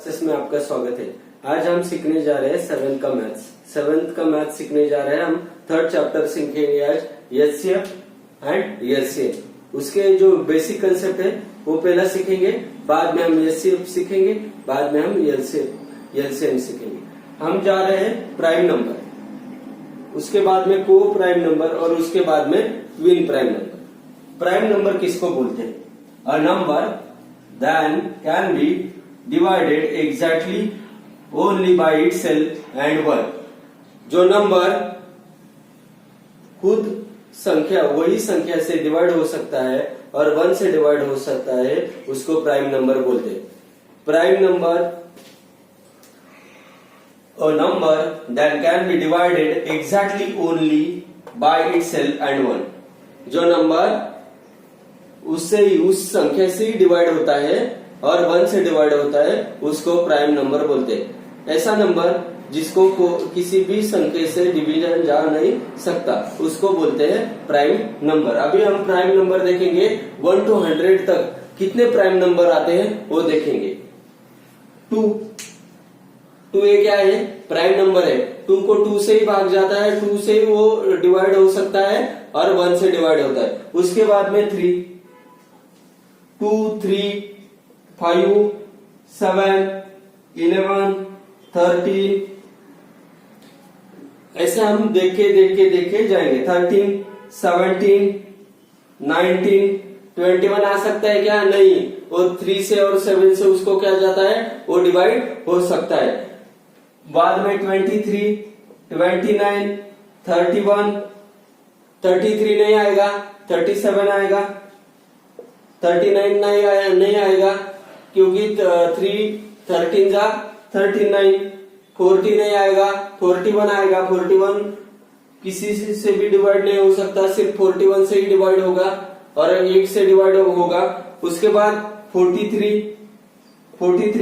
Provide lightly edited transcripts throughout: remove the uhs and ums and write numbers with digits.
में आपका स्वागत है। आज हम सीखने जा रहे हैं सेवेंथ का मैथ्स सीखने जा रहे हैं। हम थर्ड चैप्टर सीखेंगे आज एचसीएफ एंड एलसीएम। उसके जो बेसिक कंसेप्ट है वो पहला सीखेंगे, बाद में हम एचसीएफ सीखेंगे, बाद में हम एलसीएम सीखेंगे। हम जा रहे हैं प्राइम नंबर, उसके बाद में को प्राइम नंबर और उसके बाद में twin prime number. Prime number किसको बोलते हैं? A number than can be divided exactly only by itself and one. जो नंबर खुद संख्या वही संख्या से डिवाइड हो सकता है और वन से डिवाइड हो सकता है, उसको प्राइम नंबर बोलते हैं। Prime number a number that can be divided exactly only by itself and one। जो नंबर उससे ही उस संख्या से ही डिवाइड होता है और वन से डिवाइड होता है, उसको प्राइम नंबर बोलते हैं। ऐसा नंबर जिसको किसी भी संख्या से डिवीजन जा नहीं सकता, उसको बोलते हैं प्राइम नंबर। अभी हम प्राइम नंबर देखेंगे 1 to 100 तक कितने प्राइम नंबर आते हैं वो देखेंगे। 2 ये क्या है? प्राइम नंबर है। 2 को 2 से ही भाग जाता है, 2 से ही वो डिवाइड हो सकता है और 1 से डिवाइड होता है। उसके बाद में 3, 2, 3, 5, 7, 11, 13, ऐसे हम देखे जाएंगे। 13, 17, 19, 21 आ सकता है क्या? नहीं। और 3 से और 7 से उसको क्या जाता है? वो डिवाइड हो सकता है। बाद में 23, 29, 31, 33 नहीं आएगा, 37 आएगा, 39 नहीं आएगा क्योंकि 3 13 जा 39, 40 नहीं आएगा, 41 आएगा। 41 किसी से भी डिवाइड नहीं हो सकता, सिर्फ 41 से ही डिवाइड होगा और 1 से डिवाइड होगा। उसके बाद 43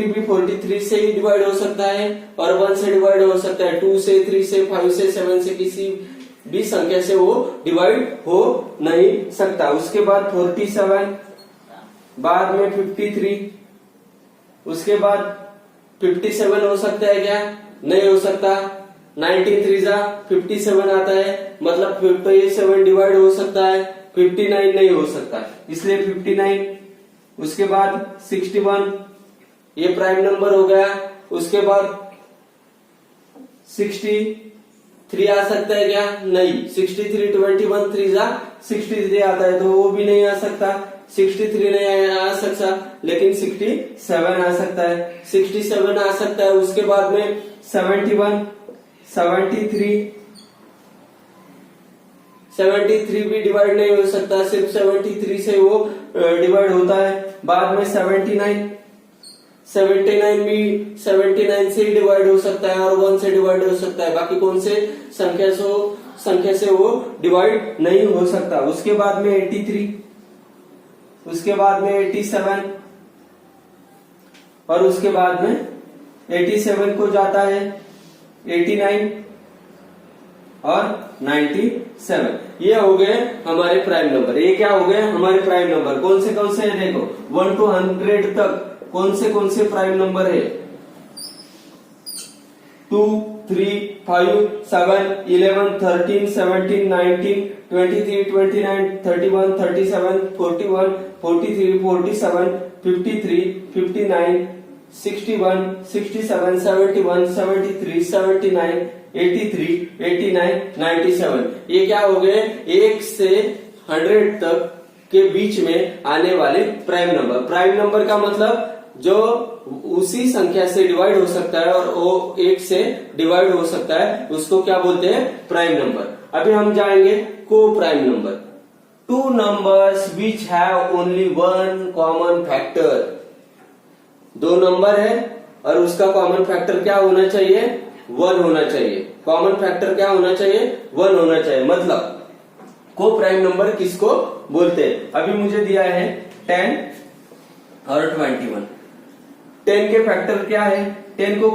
भी 43 से ही डिवाइड हो सकता है और 1 से डिवाइड हो सकता है। 2 से, 3 से, 5 से, 7 से किसी भी संख्या से वो डिवाइड हो नहीं सकता। उसके बाद 47, बाद में 53, उसके बाद 57 हो सकता है क्या? नहीं हो सकता। 19 3 जा 57 आता है, मतलब 57 डिवाइड हो सकता है, 59 नहीं हो सकता, इसलिए 59। उसके बाद 61 ये प्राइम नंबर हो गया। उसके बाद 63 आ सकता है क्या? नहीं। 63 21 3 जा 63 आता है, तो वो भी नहीं आ सकता। 63 नहीं आ सकता, लेकिन 67 आ सकता है। 67 आ सकता है। उसके बाद में 71, 73 भी डिवाइड नहीं हो सकता, सिर्फ 73 से वो डिवाइड होता है। बाद में 79 भी 79 से ही डिवाइड हो सकता है और 1 से डिवाइड हो सकता है। बाकी कौन से संख्या से वो डिवाइड नहीं हो सकता। उसके बाद में 83, उसके बाद में 87 और उसके बाद में 87 को जाता है 89 और 97। ये हो गए हमारे प्राइम नंबर। ये क्या हो गए हमारे प्राइम नंबर? कौन से है? देखो 1 to 100 तक कौन से प्राइम नंबर है? 2, 3, 5, 7, 11, 13, 17, 19, 23, 29, 31, 37, 41, 43, 47, 53, 59, 61, 67, 71, 73, 79, 83, 89, 97। ये क्या हो गए? 1 से 100 तक के बीच में आने वाले प्राइम नंबर। प्राइम नंबर का मतलब जो उसी संख्या से डिवाइड हो सकता है और वो 1 से डिवाइड हो सकता है, उसको क्या बोलते हैं? Prime number. अभी हम जाएंगे को prime number. 2 numbers which have only one common factor. 2 number है और उसका कॉमन फैक्टर क्या होना चाहिए? 1 होना चाहिए। कॉमन फैक्टर क्या होना चाहिए? 1 होना चाहिए। मतलब को प्राइम नंबर किसको बोलते हैं? अभी मुझे दिया है 10 और 21। 10 के फैक्टर क्या है? 10 को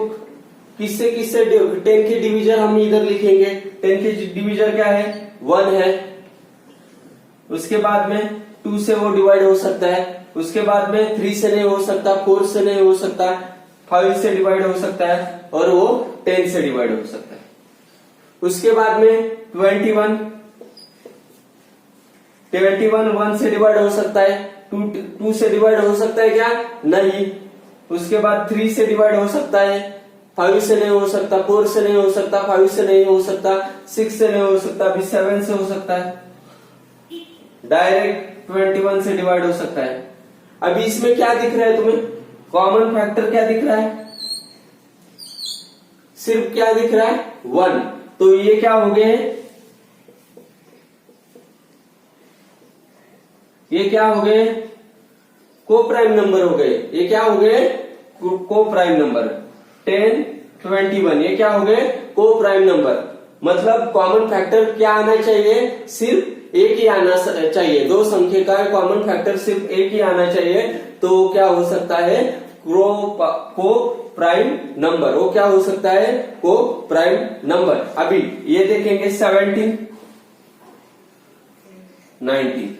किससे 10 के डिवीजर हम इधर लिखेंगे। 10 के डिवीजर क्या है? 1 है। उसके बाद में 2 से वो डिवाइड हो सकता है। उसके बाद में 3 से नहीं हो सकता, 4 से नहीं हो सकता, 5 से डिवाइड हो सकता है और वो 10 से डिवाइड हो सकता है। उसके बाद में 21 1 से डिवाइड हो सकता है, 2 से डिवाइड हो सकता है क्या? नहीं। उसके बाद 3 से डिवाइड हो सकता है, 5 से नहीं हो सकता, 4 से नहीं हो सकता, 5 से नहीं हो सकता, 6 से नहीं हो सकता, अभी 7 से हो सकता है, डायरेक्ट 21 से डिवाइड हो सकता है। अभी इसमें क्या दिख रहा है तुम्हें? कॉमन फैक्टर क्या दिख रहा है? सिर्फ क्या दिख रहा है? 1। तो ये क्या हो गए? ये क्या हो गए? को प्राइम नंबर हो गए। ये क्या हो गए? को प्राइम नंबर। 10, 21 ये क्या हो गए? को प्राइम नंबर। मतलब कॉमन फैक्टर क्या आना चाहिए? सिर्फ एक ही आना चाहिए। दो संख्या का कॉमन फैक्टर सिर्फ एक ही आना चाहिए। तो क्या हो सकता है? को प्राइम नंबर। वो क्या हो सकता है? को प्राइम नंबर। अभी ये देखेंगे 17, 19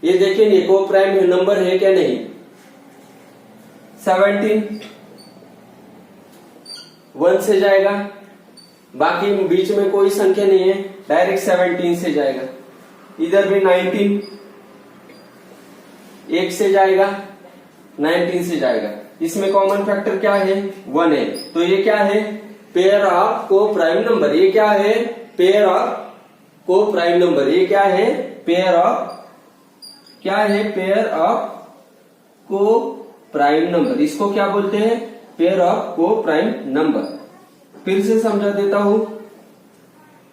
ये देखेंगे को प्राइम नंबर है क्या नहीं। 17 1 से जाएगा, बाकी बीच में कोई संख्या नहीं है, डायरेक्ट 17 से जाएगा। इधर भी 19 1 से जाएगा, 19 से जाएगा। इसमें कॉमन फैक्टर क्या है? 1 है। तो ये क्या है? पेयर ऑफ को प्राइम नंबर। ये क्या है? पेयर ऑफ को प्राइम नंबर। ये क्या है? पेयर ऑफ क्या है? पेयर ऑफ को प्राइम नंबर। इसको क्या बोलते हैं? पेयर ऑफ को प्राइम नंबर। फिर से समझा देता हूं।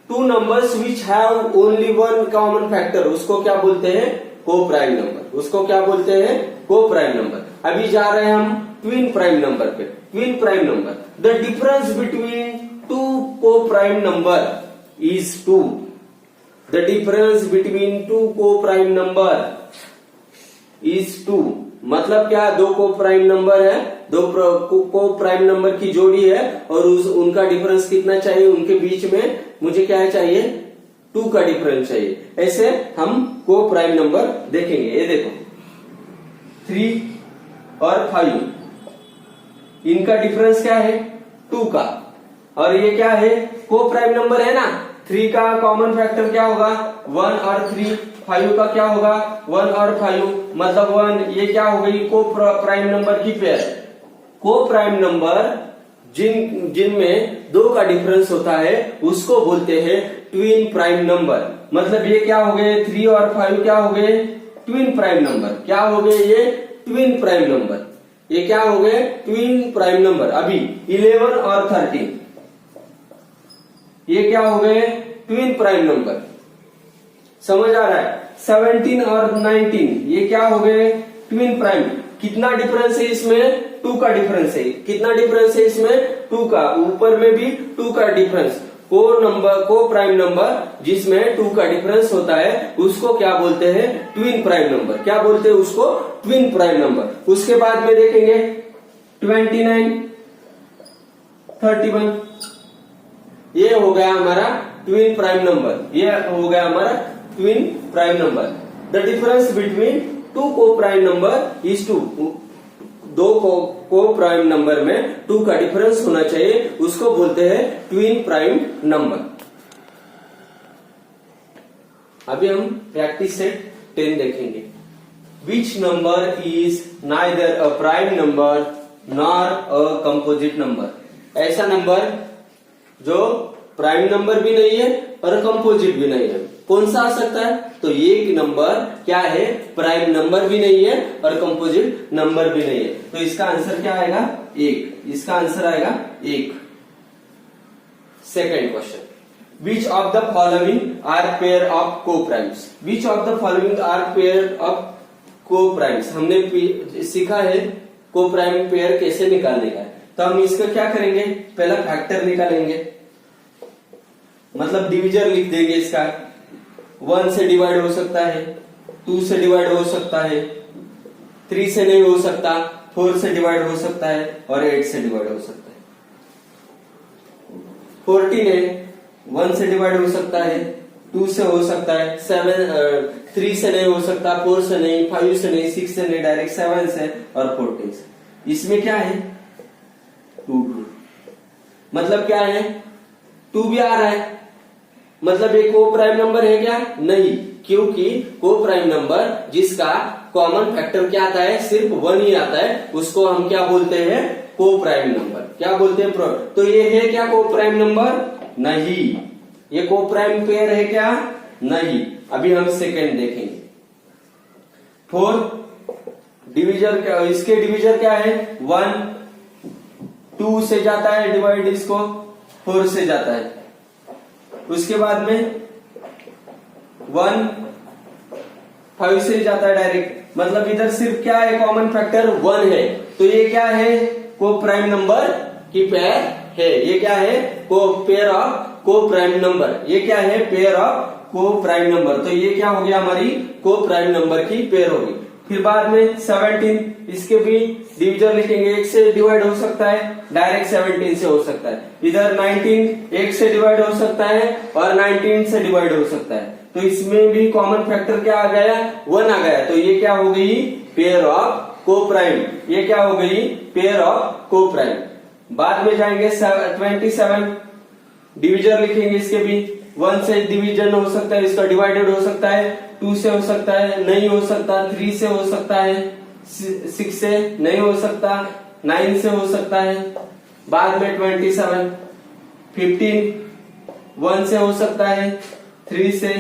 2 numbers which have only 1 common factor, उसको क्या बोलते हैं? को प्राइम नंबर। उसको क्या बोलते हैं? को प्राइम नंबर। अभी जा रहे हैं हम ट्विन प्राइम नंबर पे। Twin prime number, the difference between 2 को prime number is 2। The difference between 2 को प्राइम नंबर इज 2। मतलब क्या? 2 को प्राइम नंबर है, 2 को प्राइम नंबर की जोड़ी है और उनका डिफरेंस कितना चाहिए? उनके बीच में मुझे क्या चाहिए? 2 का डिफरेंस चाहिए। ऐसे हम को प्राइम नंबर देखेंगे। ये देखो 3 और 5 इनका डिफरेंस क्या है? 2 का। और ये क्या है? को प्राइम नंबर है ना। 3 का कॉमन फैक्टर क्या होगा? 1 और 3। 5 का क्या होगा? 1 और 5 मतलब 1। ये क्या हो गई? को प्राइम नंबर की पेयर। को प्राइम नंबर जिनमें 2 का डिफरेंस होता है उसको बोलते हैं ट्विन प्राइम नंबर। मतलब ये क्या हो गए? 3 और 5 क्या हो गए? Twin prime number. क्या हो गए? ये ट्विन प्राइम नंबर। ये क्या हो गए? Twin prime number. अभी 11 और 13 ये क्या हो गए? Twin prime number. समझ आ रहा है? 17 और 19 ये क्या हो गए? Twin prime. कितना डिफरेंस है इसमें? 2 का डिफरेंस है। कितना डिफरेंस है इसमें? 2 का। ऊपर में भी 2 का डिफरेंस। को प्राइम नंबर जिसमें 2 का डिफरेंस होता है उसको क्या बोलते हैं? Twin prime number. क्या बोलते हैं उसको? Twin prime number. उसके बाद में देखेंगे 29, 31 ये हो गया हमारा ट्विन प्राइम नंबर। ये हो गया हमारा twin prime number. The difference between 2 को प्राइम नंबर इज 2। 2 को प्राइम नंबर में 2 का डिफरेंस होना चाहिए, उसको बोलते हैं ट्विन प्राइम नंबर। अभी हम प्रैक्टिस सेट 10 देखेंगे। Which number is neither a prime number nor a composite number. ऐसा नंबर जो प्राइम नंबर भी नहीं है और कंपोजिट भी नहीं है। कौन सा आ सकता है? तो ये नंबर क्या है? प्राइम नंबर भी नहीं है और कंपोजिट नंबर भी नहीं है। तो इसका आंसर क्या आएगा? 1। इसका आंसर आएगा 1। Second question, which of the following are pair of coprimes. Which of the following are pair of coprimes. हमने सीखा है को प्राइम पेयर कैसे निकालने का है। तो हम इसका क्या करेंगे? पहला फैक्टर निकालेंगे, मतलब डिविजर लिख देंगे इसका। 1 से डिवाइड हो सकता है, 2 से डिवाइड हो सकता है, 3 से नहीं हो सकता, 4 से डिवाइड हो सकता है और 8 से डिवाइड हो सकता है। 14 है, 1 से डिवाइड हो सकता है, 2 से हो सकता है, 3 से नहीं हो सकता, 4 से नहीं, 5 से नहीं, 6 से नहीं, डायरेक्ट 7 से और 14 से। इसमें क्या है? 2 2, मतलब क्या है 2 भी आ रहा है, मतलब ये को प्राइम नंबर है क्या? नहीं, क्योंकि को प्राइम नंबर जिसका कॉमन फैक्टर क्या आता है? सिर्फ 1 ही आता है, उसको हम क्या बोलते हैं? को प्राइम नंबर। क्या बोलते हैं? तो ये है क्या को प्राइम नंबर? नहीं। ये को प्राइम पेयर है क्या? नहीं। अभी हम सेकेंड देखेंगे। 4 डिविजर क्या? इसके डिविजर क्या है? 1 2 से जाता है डिवाइड, इसको 4 से जाता है। उसके बाद में 1 5 से जाता है डायरेक्ट, मतलब इधर सिर्फ क्या है? कॉमन फैक्टर 1 है, तो ये क्या है? को प्राइम नंबर की पेयर है। ये क्या है? को पेयर ऑफ को प्राइम नंबर। ये क्या है? पेयर ऑफ को प्राइम नंबर। तो ये क्या हो गया? हमारी को प्राइम नंबर की पेयर होगी। फिर बाद में 17, इसके भी डिविजन लिखेंगे। 1 से डिवाइड हो सकता है, डायरेक्ट 17 से हो सकता है। इधर 19 1 से डिवाइड हो सकता है और 19 से डिवाइड हो सकता है। तो इसमें भी कॉमन फैक्टर क्या आ गया? 1 आ गया। तो ये क्या हो गई? पेयर ऑफ को प्राइम। ये क्या हो गई? पेयर ऑफ को प्राइम। बाद में जाएंगे 27, डिविजन लिखेंगे। इसके भी 1 से डिवीजन हो सकता है, इसका डिवाइडेड हो सकता है, 2 से हो सकता है, नहीं हो सकता, 3 से हो सकता है, 6 से नहीं हो सकता, 9 से हो सकता है। बाद में 27, 15 1 से हो सकता है, 3 से,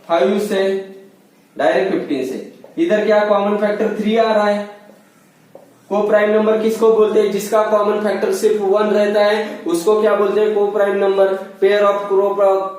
5 से, डायरेक्ट 15 से। इधर क्या कॉमन फैक्टर 3 आ रहा है। को प्राइम नंबर किसको बोलते हैं? जिसका कॉमन फैक्टर सिर्फ 1 रहता है, उसको क्या बोलते हैं? को प्राइम नंबर। पेयर ऑफ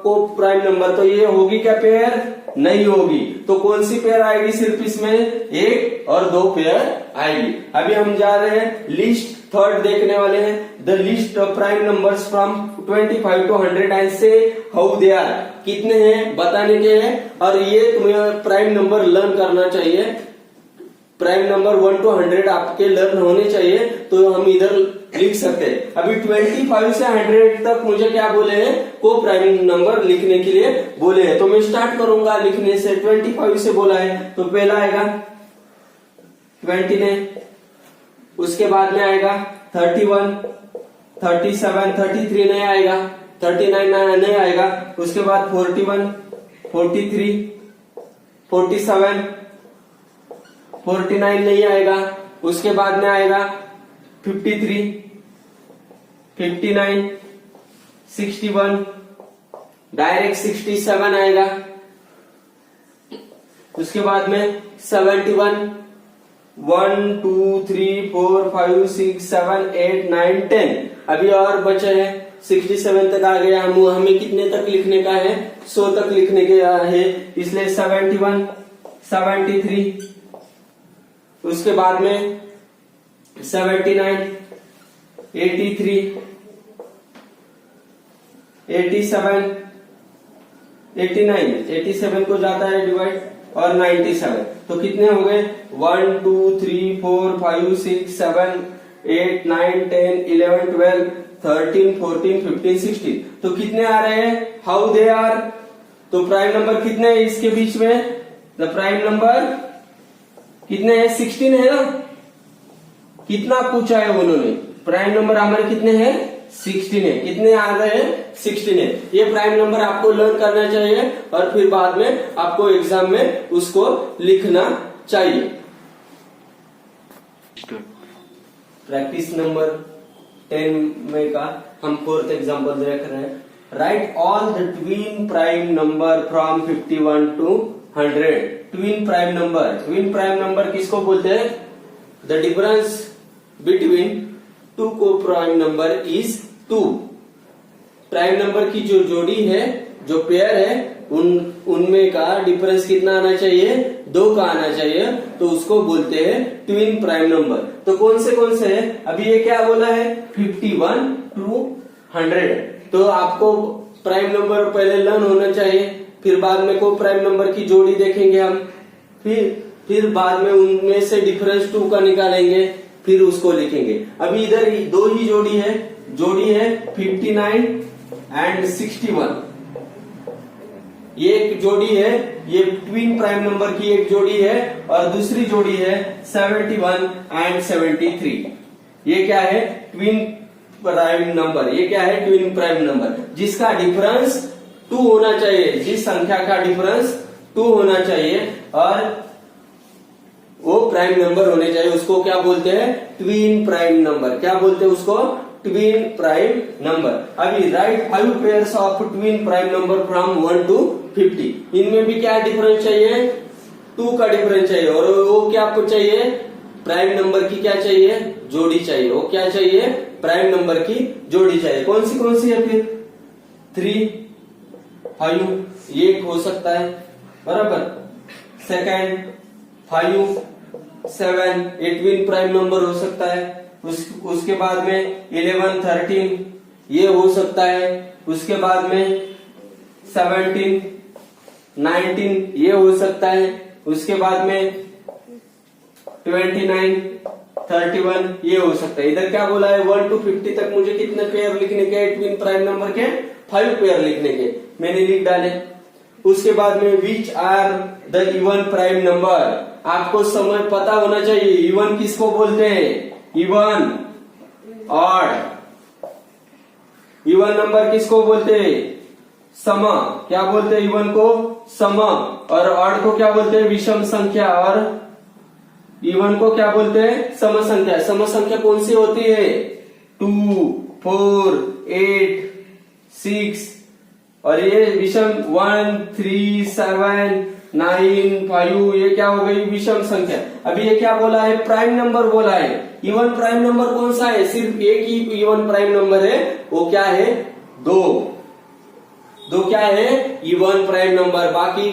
को प्राइम नंबर। तो ये होगी क्या पेयर? नहीं होगी। तो कौन सी पेयर आएगी? सिर्फ इसमें 1 और 2 पेयर आएगी। अभी हम जा रहे हैं लिस्ट थर्ड देखने वाले हैं। The list of prime numbers from 25 to 100 and से हाउ दे आर। कितने हैं बताने के हैं, और ये तुम्हें प्राइम नंबर लर्न करना चाहिए। प्राइम नंबर 1 to 100 आपके लर्न होने चाहिए, तो हम इधर लिख सकते हैं। अभी 25 से 100 तक मुझे क्या बोले हैं? को प्राइम नंबर लिखने के लिए बोले हैं। तो मैं स्टार्ट करूंगा लिखने से। 25 से बोला है तो पहला आएगा 20 ने, उसके बाद में आएगा 31, 37, 33 नहीं आएगा, 39 नहीं आएगा। उसके बाद 41, 43, 47, 49 नहीं आएगा। उसके बाद में आएगा 53, 59, 61, डायरेक्ट 67 आएगा। उसके बाद में 71, 1 2 3 4 5 6 7 8 9 10। अभी और बचे हैं 67 तक आ गया। हमें कितने तक लिखने का है? 100 तक लिखने का है, इसलिए 71, 73, उसके बाद में 79, 83, 87, 89, 87 को जाता है डिवाइड, और 97। तो कितने हो गए? 1 2 3 4 5 6 7 8 9 10 11 12 13 14 15 16। तो कितने आ रहे हैं? How they are. तो प्राइम नंबर कितने हैं इसके बीच में? द प्राइम नंबर कितने हैं? 16 है ना। कितना पूछा है उन्होंने? प्राइम नंबर हमारे कितने हैं? 16 है। कितने आ रहे हैं? 16 है। ये प्राइम नंबर आपको लर्न करना चाहिए, और फिर बाद में आपको एग्जाम में उसको लिखना चाहिए। प्रैक्टिस नंबर 10 में का हम 4th एग्जाम्पल देख रहे हैं। Right all the twin prime number from 51 to 100। Twin prime number. Twin prime number किसको बोलते हैं? द डिफरेंस बिटवीन टू को prime number is 2। Prime number की जो जोड़ी है, जो पेयर है, उनमें का डिफरेंस कितना आना चाहिए? 2 का आना चाहिए, तो उसको बोलते हैं ट्विन प्राइम नंबर। तो कौन से है? अभी ये क्या बोला है? 51 to 100। तो आपको प्राइम नंबर पहले लर्न होना चाहिए, फिर बाद में को प्राइम नंबर की जोड़ी देखेंगे हम, फिर बाद में उनमें से डिफरेंस 2 का निकालेंगे, फिर उसको लिखेंगे। अभी इधर 2 ही जोड़ी है 59 एंड 61। ये एक जोड़ी है, ये ट्विन प्राइम नंबर की एक जोड़ी है, और दूसरी जोड़ी है 71 एंड 73। ये क्या है? Twin prime number. ये क्या है? ट्विन प्राइम नंबर, जिसका डिफरेंस 2 होना चाहिए, जिस संख्या का डिफरेंस 2 होना चाहिए और वो प्राइम नंबर होने चाहिए, उसको क्या बोलते हैं? Twin prime number. क्या बोलते हैं उसको? Twin prime number. अभी write 5 pairs of twin prime number from 1 to 50। इनमें भी क्या डिफरेंस चाहिए? 2 का डिफरेंस चाहिए। और वो क्या आपको चाहिए? प्राइम नंबर की क्या चाहिए? जोड़ी चाहिए। वो क्या चाहिए? प्राइम नंबर की जोड़ी चाहिए। कौन सी है फिर? 3, 5 ये हो सकता है, बराबर। सेकंड 5, 7 ये ट्विन प्राइम नंबर हो सकता है। उसके बाद में 11, 13 ये हो सकता है। उसके बाद में 17, 19 ये हो सकता है। उसके बाद में 29, 31 ये हो सकता है। इधर क्या बोला है? 1 to 50 तक मुझे कितने पेयर लिखने के? ट्विन प्राइम नंबर के 5 पेयर लिखने के, मैंने लिख डाले। उसके बाद में which are the even prime number. आपको समय पता होना चाहिए इवन किसको बोलते हैं? इवन। ऑड इवन नंबर किसको बोलते हैं? सम। क्या बोलते हैं इवन को? सम। और ऑड को क्या बोलते हैं? विषम संख्या। और इवन को क्या बोलते हैं? सम संख्या। सम संख्या कौन सी होती है? 2, 4, 8, 6 और ये विषम 1, 3, 7, 9, 5 ये क्या हो गई? विषम संख्या। अभी ये क्या बोला है? प्राइम नंबर बोला है। इवन प्राइम नंबर कौन सा है? सिर्फ एक ही इवन प्राइम नंबर है, वो क्या है? 2 क्या है? Even prime number. बाकी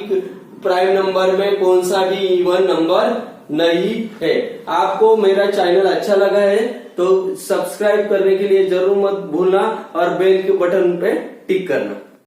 प्राइम नंबर में कौन सा भी इवन नंबर नहीं है। आपको मेरा चैनल अच्छा लगा है तो सब्सक्राइब करने के लिए जरूर मत भूलना और बेल के बटन पे टिक करना।